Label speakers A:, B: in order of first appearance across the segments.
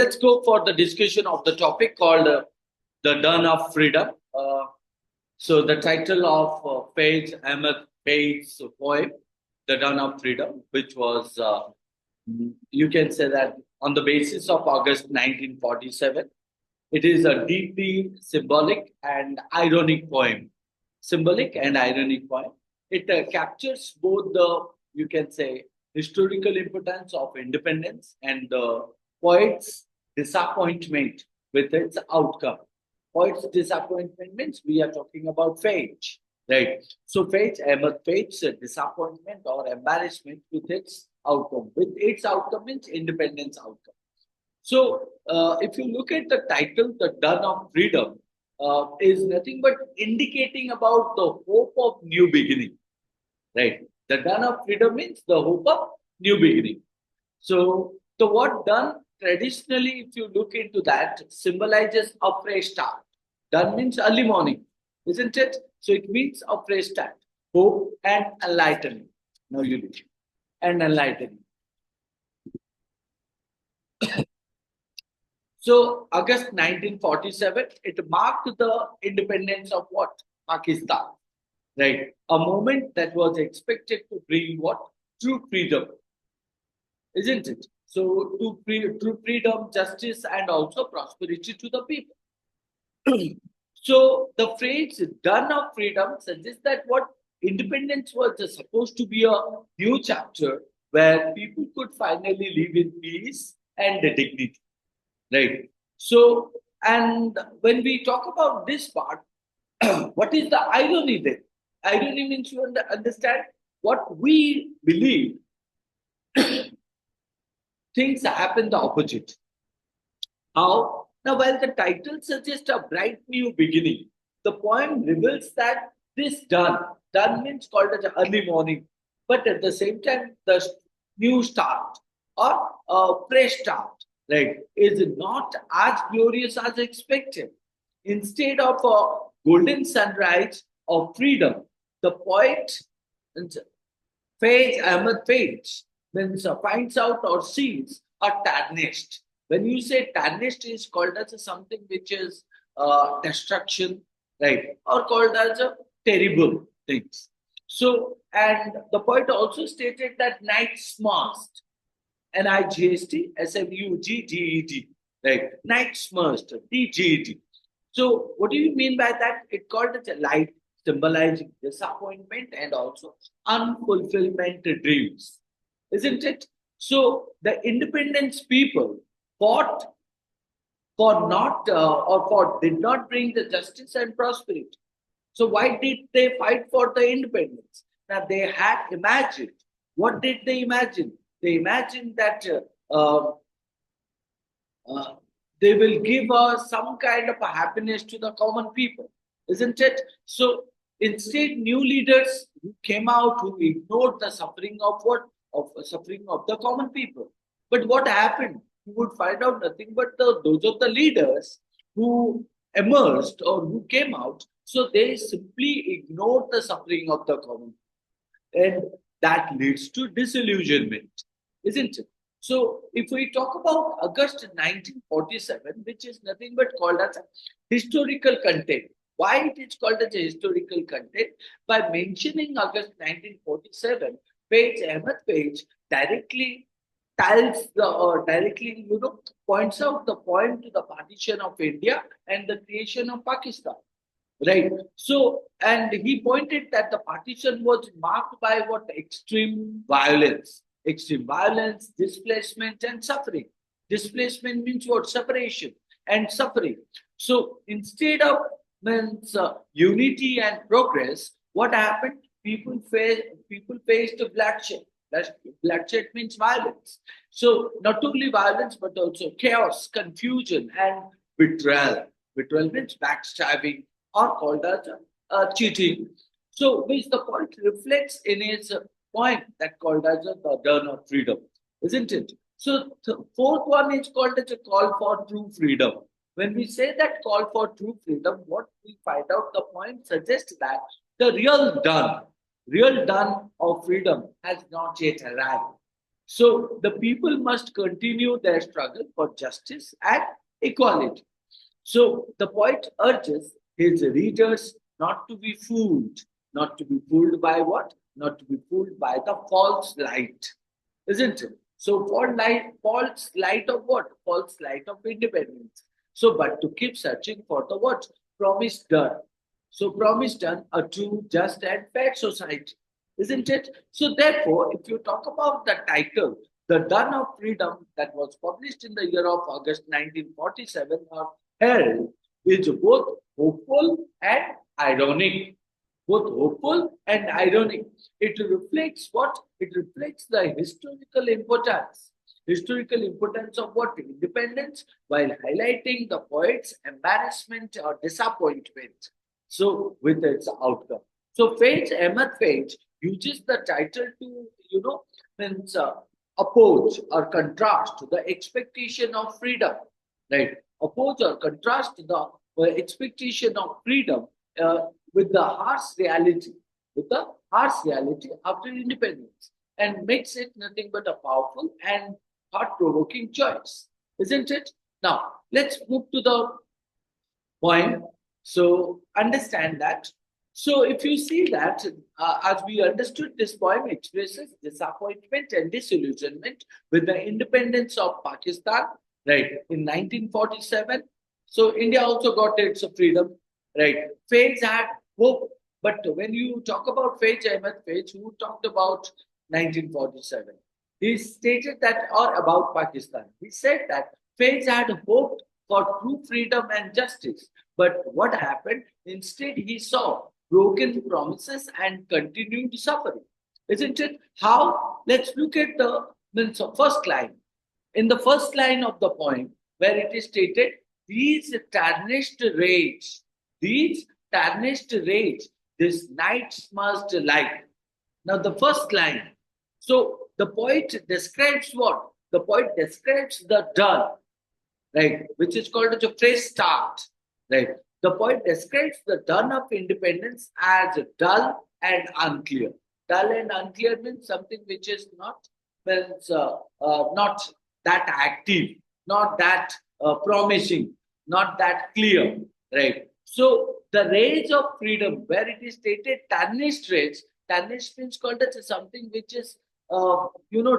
A: Let's go for the discussion of the topic called The Dawn of Freedom. So the title of Faiz Ahmed Faiz's poem, The Dawn of Freedom, which was, you can say that on the basis of August 1947. It is a deeply symbolic and ironic poem. Symbolic and ironic poem. It captures both the, you can say, historical importance of independence and the poet's disappointment with its outcome. Poet's disappointment means we are talking about fate, right? So fate's disappointment or embarrassment with its outcome. With its outcome means independence outcome. So, if you look at the title, The Dawn of Freedom, is nothing but indicating about the hope of new beginning, right? The dawn of freedom means the hope of new beginning. So, the word dawn traditionally, if you look into that, symbolizes a fresh start. Dawn means early morning, isn't it? So, it means a fresh start, hope and enlightenment. Now you look and enlightening. So, August 1947, it marked the independence of what? Pakistan, right? A moment that was expected to bring what? True freedom, isn't it? So, true freedom, justice, and also prosperity to the people. So, the phrase "dawn of freedom" suggests that what independence was supposed to be a new chapter where people could finally live in peace and dignity. Right. So, and when we talk about this part, what is the irony then? Irony means you understand what we believe, things happen the opposite. How? Now, while the title suggests a bright new beginning, the poem reveals that this done means called as early morning, but at the same time, the new start or a fresh start, right, is not as glorious as expected. Instead of a golden sunrise of freedom, the poet Ahmed Faiz means finds out or sees are tarnished. When you say tarnished, is called as something which is destruction, right, or called as a terrible things. So, and the poet also stated that night smashed, Nigst, right? Night smashed, DGET. So, what do you mean by that? It called it a light, symbolizing disappointment and also unfulfillment dreams, isn't it? So, the independence people fought for not or for did not bring the justice and prosperity. So, why did they fight for the independence? Now, they had imagined. What did they imagine? They imagined that uh, they will give some kind of a happiness to the common people, isn't it? So instead, new leaders who came out who ignored the suffering of what of suffering of the common people. But what happened? You would find out nothing but those of the leaders who emerged or who came out. So they simply ignored the suffering of the common, and that leads to disillusionment, isn't it? So, if we talk about August 1947, which is nothing but called as a historical content, why it is called as a historical content? By mentioning August 1947, page Ahmed page directly tells the or directly points out the point to the partition of India and the creation of Pakistan. Right. So, and he pointed that the partition was marked by what extreme violence, displacement, and suffering. Displacement means what? Separation and suffering. So, instead of means unity and progress, what happened? People faced bloodshed. Bloodshed means violence. So, not only violence but also chaos, confusion, and betrayal. Betrayal means backstabbing or called as cheating. So, which the poet reflects in his point that called as the dawn of freedom, isn't it? So, the fourth one is called as a call for true freedom. When we say that call for true freedom, what we find out the point suggests that the real dawn of freedom has not yet arrived. So the people must continue their struggle for justice and equality. So the poet urges his readers not to be fooled, not to be fooled by what? Not to be fooled by the false light, isn't it? So false light of what? False light of independence. So, but to keep searching for the what? Promise done. So, promise done, a true, just, and fair society, isn't it? So, therefore, if you talk about the title, The Dawn of Freedom, that was published in the year of August 1947, or Herald, is both hopeful and ironic. Both hopeful and ironic. It reflects what? It reflects the historical importance. Historical importance of what? Independence, while highlighting the poet's embarrassment or disappointment. So, with its outcome. So, Faiz, Ahmed Faiz uses the title to, means oppose or contrast to the expectation of freedom, right? Oppose or contrast the expectation of freedom uh, with the harsh reality, with the harsh reality after independence, and makes it nothing but a powerful and thought-provoking choice, isn't it? Now, let's move to the point. So, understand that. So, if you see that, as we understood, this poem expresses disappointment and disillusionment with the independence of Pakistan, right, in 1947. So, India also got its freedom, right? Faiz had hope, but when you talk about Faiz, Ahmed Faiz, who talked about 1947, he stated that, or about Pakistan, he said that Faiz had hoped for true freedom and justice. But what happened? Instead, he saw broken promises and continued suffering. Isn't it? How? Let's look at the first line. In the first line of the poem, where it is stated, these tarnished rage, these tarnished rage, this night's must light. Now, the first line. So, the poet describes what? The poet describes the dawn, right, which is called as a fresh start, right? The poet describes the dawn of independence as dull and unclear. Dull and unclear means something which is not that active, not that promising, not that clear, right? So the rage of freedom, where it is stated tarnished rage, tarnished means called as something which is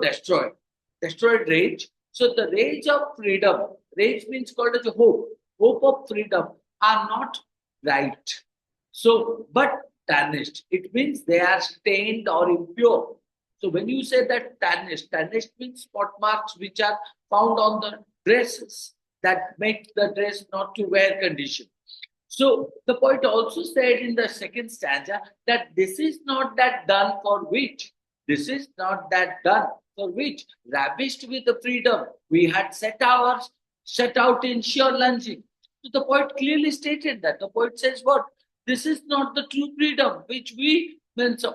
A: destroyed, destroyed rage. So the rage of freedom, rage means called as a hope, hope of freedom are not right. So, but tarnished, it means they are stained or impure. So when you say that tarnished, tarnished means spot marks which are found on the dresses that make the dress not to wear condition. So the poet also said in the second stanza that this is not that done for which, this is not that done for which, ravished with the freedom we had set out in sheer longing. So the poet clearly stated that. The poet says what? This is not the true freedom which we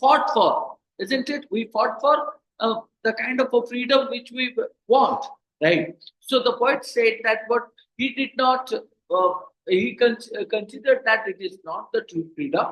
A: fought for, isn't it? We fought for the kind of a freedom which we want, right? So the poet said that what he did not, considered that it is not the true freedom,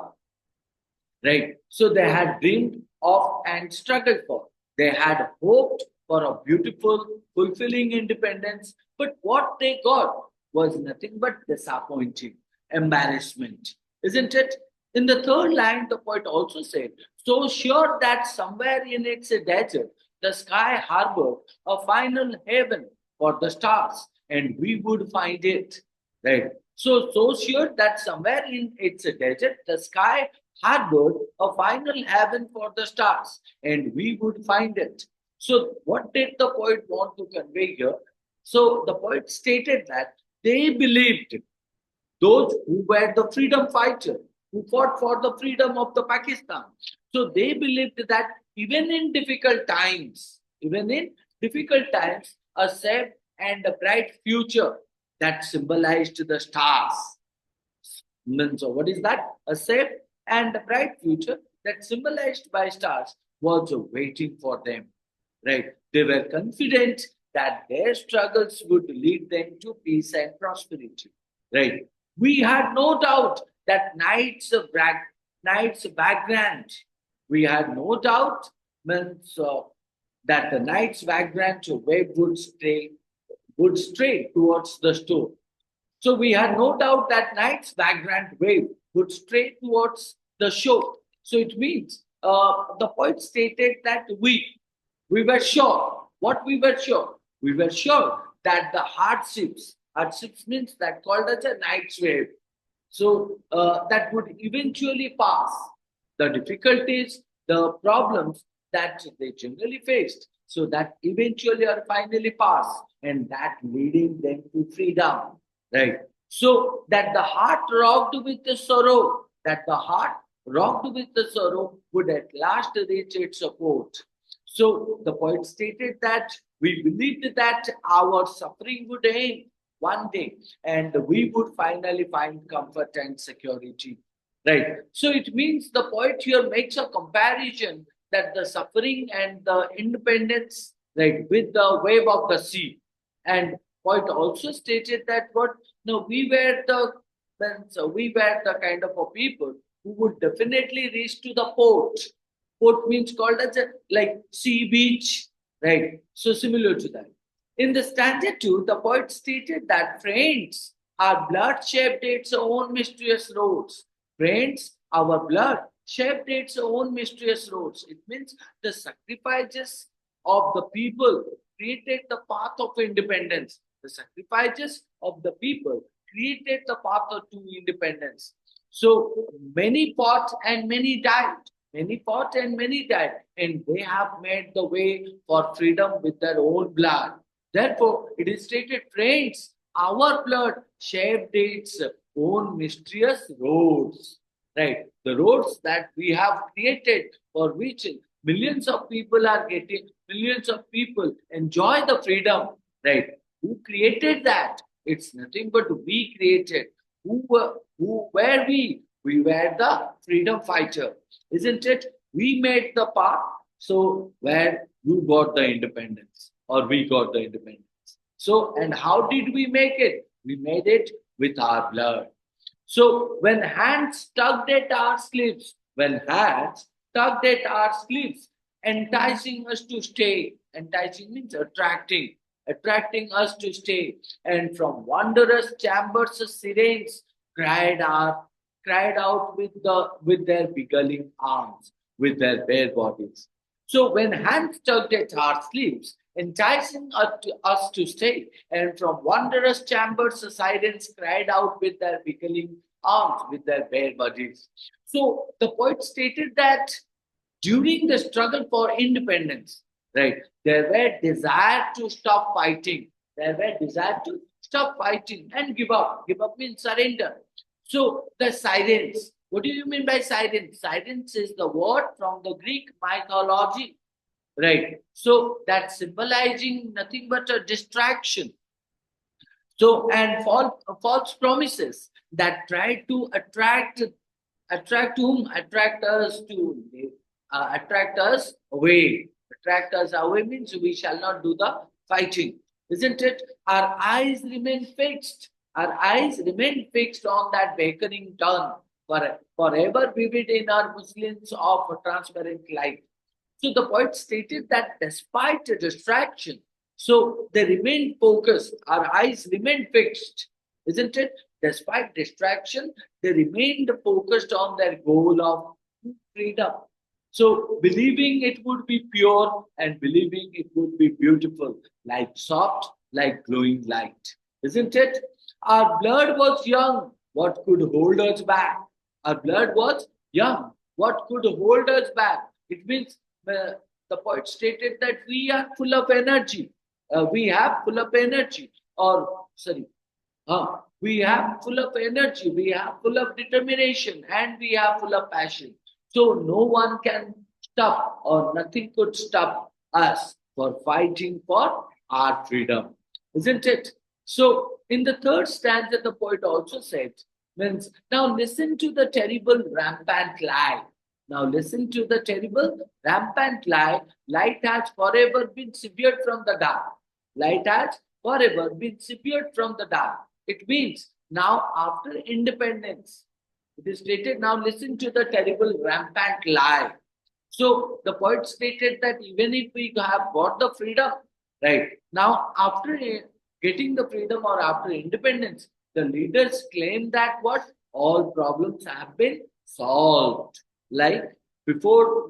A: right? So they had dreamed of and struggled for. They had hoped for a beautiful, fulfilling independence, but what they got was nothing but disappointing, embarrassment, isn't it? In the third line, the poet also said, so sure that somewhere in its desert, the sky harbored a final heaven for the stars, and we would find it, right? So sure that somewhere in its desert, the sky harbored a final heaven for the stars, and we would find it. So, what did the poet want to convey here? So, the poet stated that they believed, those who were the freedom fighters, who fought for the freedom of the Pakistan. So, they believed that even in difficult times, a safe and a bright future that symbolized the stars. So, what is that? A safe and a bright future that symbolized by stars was waiting for them, right? They were confident that their struggles would lead them to peace and prosperity, right? We had no doubt that night's background, we had no doubt means that the night's vagrant wave would stray towards the store. So we had no doubt that night's vagrant wave would stray towards the shore. So it means the poet stated that we were sure. What we were sure? We were sure that the hardships means that called as a night's wave. So that would eventually pass. The difficulties, the problems that they generally faced. So that eventually or finally pass, and that leading them to freedom. Right. So that the heart rocked with the sorrow, that the heart rocked with the sorrow would at last reach its support. So the poet stated that we believed that our suffering would end one day and we would finally find comfort and security. Right. So it means the poet here makes a comparison that the suffering and the independence, right, with the wave of the sea. And poet also stated that what no, we were the kind of a people who would definitely reach to the port. Port means called as a like sea beach, right? So similar to that. In the stanza 2, the poet stated that friends, our blood shaped its own mysterious roads. Friends, our blood shaped its own mysterious roads. It means the sacrifices of the people created the path of independence. The sacrifices of the people created the path to independence. So many fought and many died. Many fought and many died, and they have made the way for freedom with their own blood. Therefore, it is stated, friends, our blood shaped its own mysterious roads. Right? The roads that we have created for which millions of people are getting, millions of people enjoy the freedom. Right? Who created that? It's nothing but we created. Who were we? We were the freedom fighter, isn't it? We made the path, so where you got the independence or we got the independence. So, and how did we make it? We made it with our blood. So, when hands tugged at our sleeves, when hands tugged at our sleeves, enticing us to stay, enticing means attracting us to stay, and from wondrous chambers, sirens cried our cried out with their beguiling arms, with their bare bodies. So when hands tugged at our sleeves, enticing us to stay, and from wondrous chambers the sirens cried out with their beguiling arms, with their bare bodies. So the poet stated that during the struggle for independence, right, there were desire to stop fighting. There were desire to stop fighting and give up. Give up means surrender. So the sirens. What do you mean by sirens? Sirens is the word from the Greek mythology, right? So that's symbolizing nothing but a distraction. So and false promises that try to attract whom? Attract us away. Attract us away means we shall not do the fighting, isn't it? Our eyes remain fixed. Our eyes remain fixed on that beckoning turn, forever vivid in our Muslims of transparent light. So the poet stated that despite a distraction, so they remain focused, our eyes remain fixed, isn't it? Despite distraction, they remained focused on their goal of freedom. So believing it would be pure and believing it would be beautiful, like soft, like glowing light, isn't it? Our blood was young. What could hold us back? Our blood was young. What could hold us back? It means the poet stated that we are full of energy. We have full of energy. Or, sorry, we have full of energy. We have full of determination and we have full of passion. So no one can stop or nothing could stop us for fighting for our freedom. Isn't it? So in the third stanza, the poet also said, means now listen to the terrible rampant lie. Now listen to the terrible rampant lie. Light has forever been severed from the dark. Light has forever been severed from the dark. It means now after independence, it is stated now listen to the terrible rampant lie. So the poet stated that even if we have got the freedom, right now after getting the freedom or after independence, the leaders claim that what all problems have been solved, like before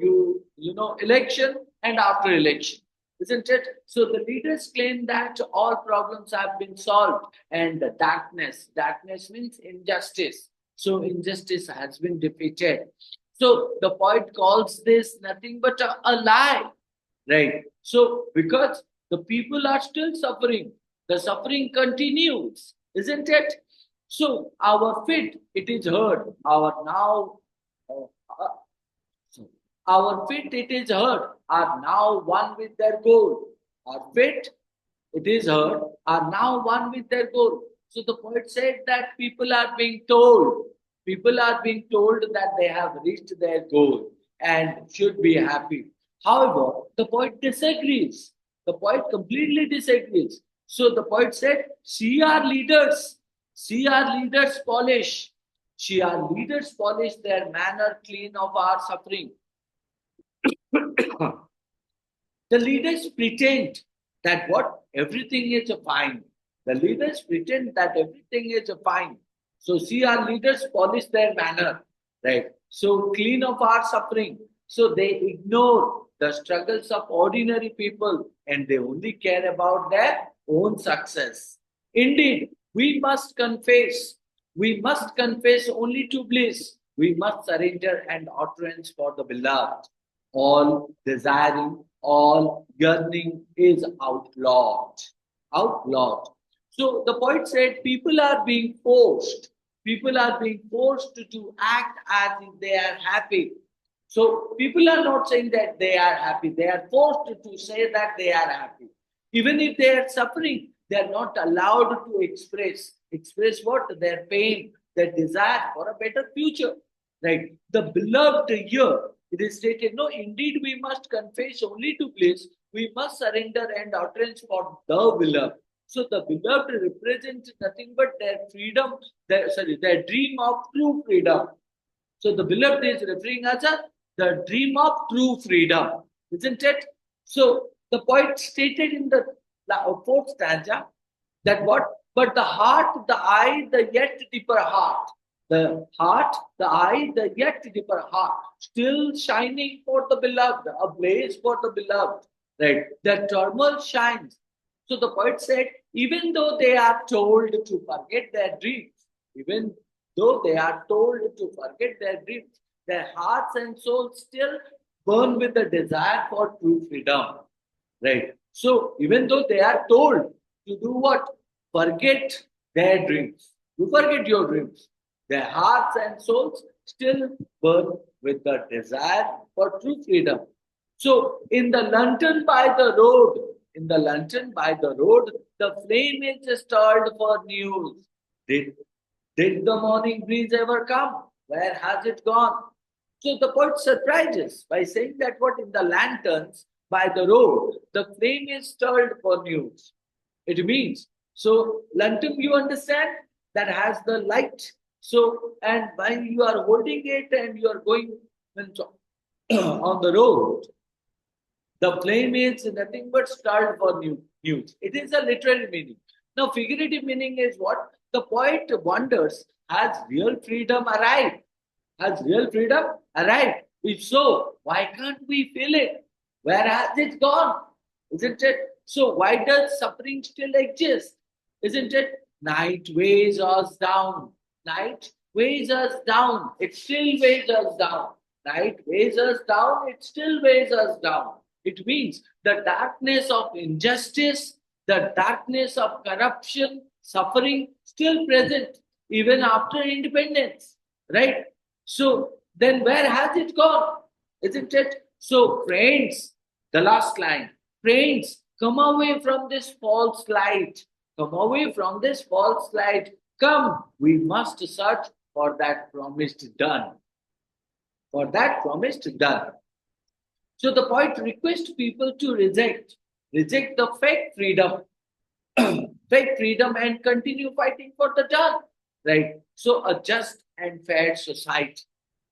A: election and after election, isn't it? So the leaders claim that all problems have been solved, and the darkness means injustice. So injustice has been defeated. So the poet calls this nothing but a lie, right? So because the people are still suffering, the suffering continues, isn't it? So our feet, it is heard, uh, uh, so our feet, it is heard, are now one with their goal. Our feet, it is heard, are now one with their goal. So the poet said that people are being told that they have reached their goal and should be happy. However, the poet disagrees. The poet completely disagrees. So the poet said, see our leaders polish. See our leaders polish their manner clean of our suffering. The leaders pretend that what everything is fine. The leaders pretend that everything is fine. So see our leaders polish their manner, right? So clean of our suffering. So they ignore the struggles of ordinary people and they only care about their own success. Indeed, we must confess only to bliss. We must surrender and utterance for the beloved. All desiring, all yearning is outlawed. Outlawed. So the poet said people are being forced. People are being forced to act as if they are happy. So people are not saying that they are happy. They are forced to say that they are happy. Even if they are suffering, they are not allowed to express what? Their pain, their desire for a better future. Right? The beloved here, it is stated, no, indeed we must confess only to bliss. We must surrender and utterance for the beloved. So the beloved represents nothing but their freedom, their dream of true freedom. So the beloved is referring as the dream of true freedom, isn't it? So the poet stated in the fourth stanza that what? But the heart, the eye, the yet deeper heart. The heart, the eye, the yet deeper heart, still shining for the beloved, ablaze for the beloved. Right? The turmoil shines. So the poet said, even though they are told to forget their dreams, even though they are told to forget their dreams, their hearts and souls still burn with the desire for true freedom. Right? So even though they are told to do what? Forget their dreams. You forget your dreams. Their hearts and souls still burn with the desire for true freedom. So in the lantern by the road, the flame is stirred for news. Did, did the morning breeze ever come? Where has it gone? So the poet surprises by saying that what in the lanterns by the road, the flame is stirred for news. It means, so lantern, you understand, that has the light. So, and while you are holding it and you are going on the road, the flame is nothing but stirred for news. It is a literal meaning. Now, figurative meaning is what? The poet wonders, has real freedom arrived? Has real freedom arrived? If so, why can't we feel it? Where has it gone? Isn't it? So, why does suffering still exist? Isn't it? Night weighs us down. Night weighs us down. It still weighs us down. Night weighs us down. It still weighs us down. It means the darkness of injustice, the darkness of corruption, suffering still present even after independence, right? So then where has it gone? Isn't it? So friends, the last line, friends, come away from this false light. Come away from this false light. Come, we must search for that promised done. For that promised done. So the poet requests people to reject the fake freedom, fake freedom and continue fighting for the done, right? So a just and fair society,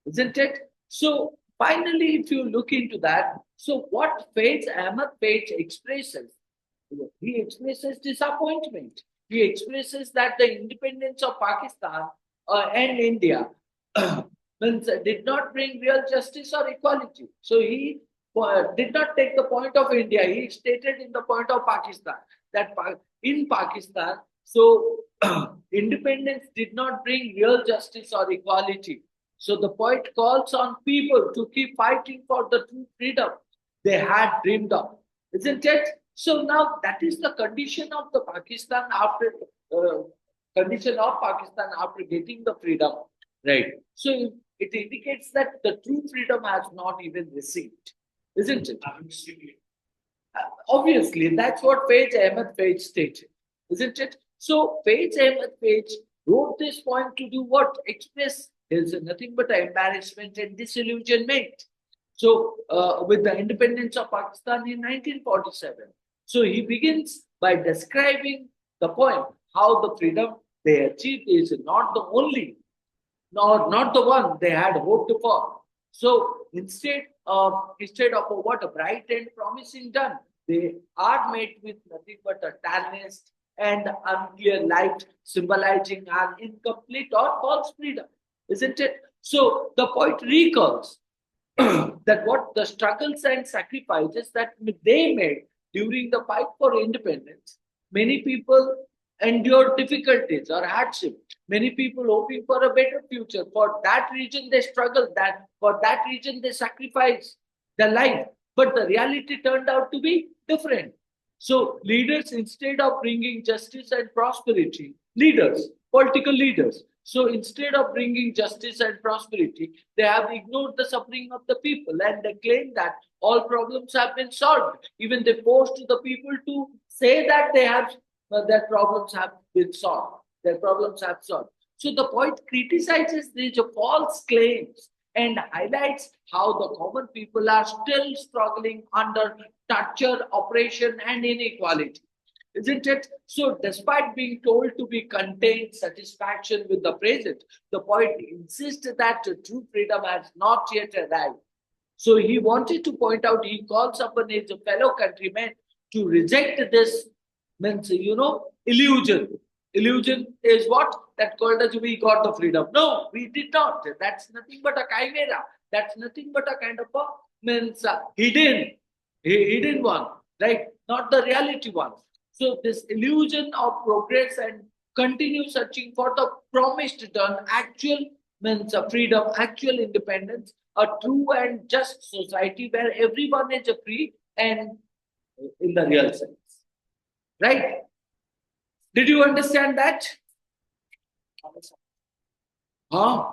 A: isn't it? So Finally, if you look into that, so what Ahmed Faiz expresses, he expresses disappointment. He expresses that the independence of Pakistan and India did not bring real justice or equality. So he did not take the point of India. He stated in the point of Pakistan that in Pakistan, so independence did not bring real justice or equality. So the poet calls on people to keep fighting for the true freedom they had dreamed of, isn't it? So now that is the condition of the Pakistan after uh, condition of Pakistan after getting the freedom, right? So it indicates that the true freedom has not even received, isn't it? Obviously, that's what Ahmed Faiz stated, isn't it? So Ahmed Faiz wrote this poem to do what? Express his nothing but embarrassment and disillusionment. So with the independence of Pakistan in 1947. So he begins by describing the poem, how the freedom they achieved is not the only, not the one they had hoped for. So instead of what a bright and promising dawn, they are met with nothing but a tarnished and unclear light, symbolizing an incomplete or false freedom, isn't it? So the poet recalls that what the struggles and sacrifices that they made during the fight for independence, many people endured difficulties or hardship. Many people hoping for a better future. For that region, they struggled. That for that region, they sacrificed their life. But the reality turned out to be different. So leaders, instead of bringing justice and prosperity, leaders, political leaders, so instead of bringing justice and prosperity, they have ignored the suffering of the people and they claim that all problems have been solved. Even they forced the people to say that they have their problems have been solved. Their problems have solved. So the poet criticizes these false claims and highlights how the common people are still struggling under torture, oppression, and inequality. Isn't it? So, despite being told to be content satisfaction with the present, the poet insists that true freedom has not yet arrived. So, he wanted to point out, he calls upon his fellow countrymen to reject this, means, illusion. Illusion is what? That called us we got the freedom. No, we did not. That's nothing but a chimera. That's nothing but a kind of a means hidden one, right? Not the reality one. So this illusion of progress and continue searching for the promised done actual means freedom, actual independence, a true and just society where everyone is free and in the real sense. Right? Did you understand that? Huh?